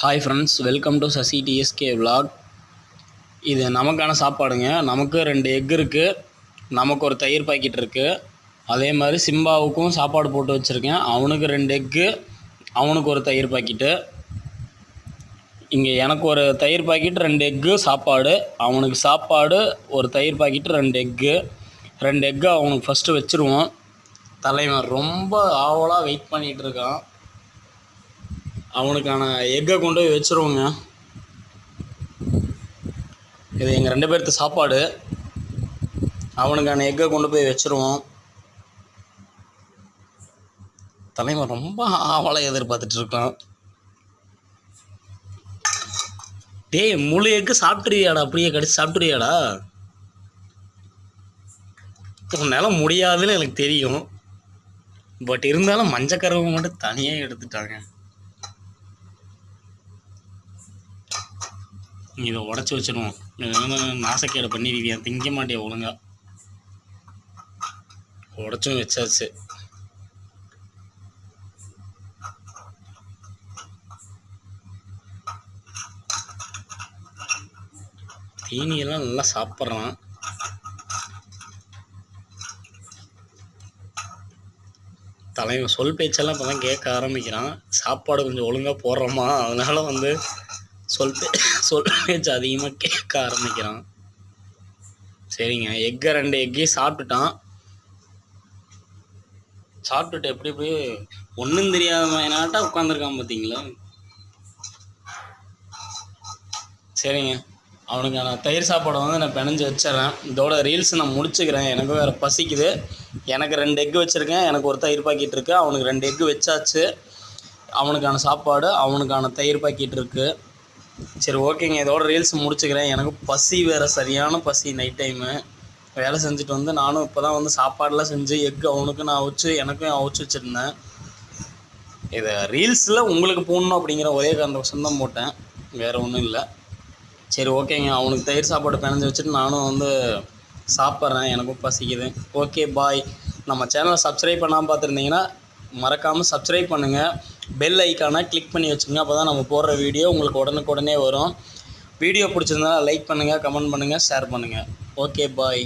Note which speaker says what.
Speaker 1: Hi friends, welcome to Sasi DSK vlog. இது நமக்கான சாப்பாடுங்க. நமக்கு 2 எக் இருக்குது, நமக்கு ஒரு தயிர் பாக்கெட் இருக்குது. அதே மாதிரி சிம்பாவுக்கும் சாப்பாடு போட்டு வச்சுருக்கேன். அவனுக்கு 2 எக்கு, அவனுக்கு ஒரு தயிர் பாக்கெட்டு. இங்கே எனக்கு ஒரு தயிர் பாக்கெட் 2 எக்கு சாப்பாடு, அவனுக்கு சாப்பாடு ஒரு தயிர் பாக்கெட்டு 2 எக்கு. 2 எக்கு அவனுக்கு ஃபஸ்ட்டு வச்சுருவோம். தலைவன் ரொம்ப ஆவலாக வெயிட் பண்ணிகிட்டு இருக்கான். அவனுக்கான எக்கை கொண்டு போய் வச்சுருவோங்க. இது எங்கள் 2 பேர்த்து சாப்பாடு. அவனுக்கான எக்கை கொண்டு போய் வச்சுருவோம். தலைவன் ரொம்ப ஆவலாக எதிர்பார்த்துட்ருக்கான். டேய், முழு எக்கு சாப்பிட்ருவியாடா? அப்படியே கடிச்சு சாப்பிட்ருவியாடா? உன்னால் முடியாதுன்னு எனக்கு தெரியும், பட் இருந்தாலும் மஞ்சக்கருவை மட்டும் தனியாக எடுத்துட்டாங்க. இதை உடச்சி வச்சிடுவோம். நாசக்கேடை பண்ணிடுவியா? திங்க மாட்டியா ஒழுங்கா? உடச்சும் வச்சாச்சு. தீனியெல்லாம் நல்லா சாப்பிட்றான். தலைவன் சொல் பேச்செல்லாம் இப்போ தான் கேட்க ஆரம்பிக்கிறான். சாப்பாடு கொஞ்சம் ஒழுங்காக போடுறோமா, அதனால் சொல் பேச்சு அதிகமாக கேட்க ஆரம்பிக்கிறான். சரிங்க, 2 எக்கையும் சாப்பிட்டுட்டான். சாப்பிட்டுட்டு எப்படி ஒன்றும் தெரியாத மாதிரினாட்டா உட்காந்துருக்கான் பார்த்தீங்களா? சரிங்க, அவனுக்கான தயிர் சாப்பாடை நான் பிணைஞ்சு வச்சிட்றேன். இதோட ரீல்ஸ் நான் முடிச்சுக்கிறேன். எனக்கு வேறு பசிக்குது. எனக்கு 2 எக்கு வச்சுருக்கேன், எனக்கு ஒரு தயிர் பாக்கெட் இருக்குது. அவனுக்கு 2 எக்கு வச்சாச்சு. அவனுக்கான சாப்பாடு, அவனுக்கான தயிர் பாக்கெட் இருக்குது. சரி, ஓகேங்க, இதோட ரீல்ஸ் முடிச்சுக்கிறேன். எனக்கு பசி வேறு, சரியான பசி. நைட் டைமு வேலை செஞ்சுட்டு நானும் இப்போ தான் சாப்பாடெலாம் செஞ்சு எக்கு அவனுக்கு நான் அவிச்சு எனக்கும் அவிச்சு வச்சுருந்தேன். இதை ரீல்ஸில் உங்களுக்கு போடணும் அப்படிங்கிற ஒரே காரணம் தான் போட்டேன், வேறு ஒன்றும் இல்லை. சரி, ஓகேங்க, அவனுக்கு தயிர் சாப்பாடு பிணைஞ்சு வச்சுட்டு நானும் சாப்பிட்றேன். எனக்கும் பசிக்குது. ஓகே, பாய். நம்ம சேனலை சப்ஸ்கிரைப் பண்ணாமல் பார்த்துருந்தீங்கன்னா மறக்காமல் சப்ஸ்கிரைப் பண்ணுங்கள். பெல் ஐக்கானை கிளிக் பண்ணி வச்சுங்க. அப்போ தான் நம்ம போடுற வீடியோ உங்களுக்கு உடனுக்குடனே வரும். வீடியோ பிடிச்சிருந்தா லைக் பண்ணுங்கள், கமெண்ட் பண்ணுங்கள், ஷேர் பண்ணுங்கள். ஓகே, பாய்.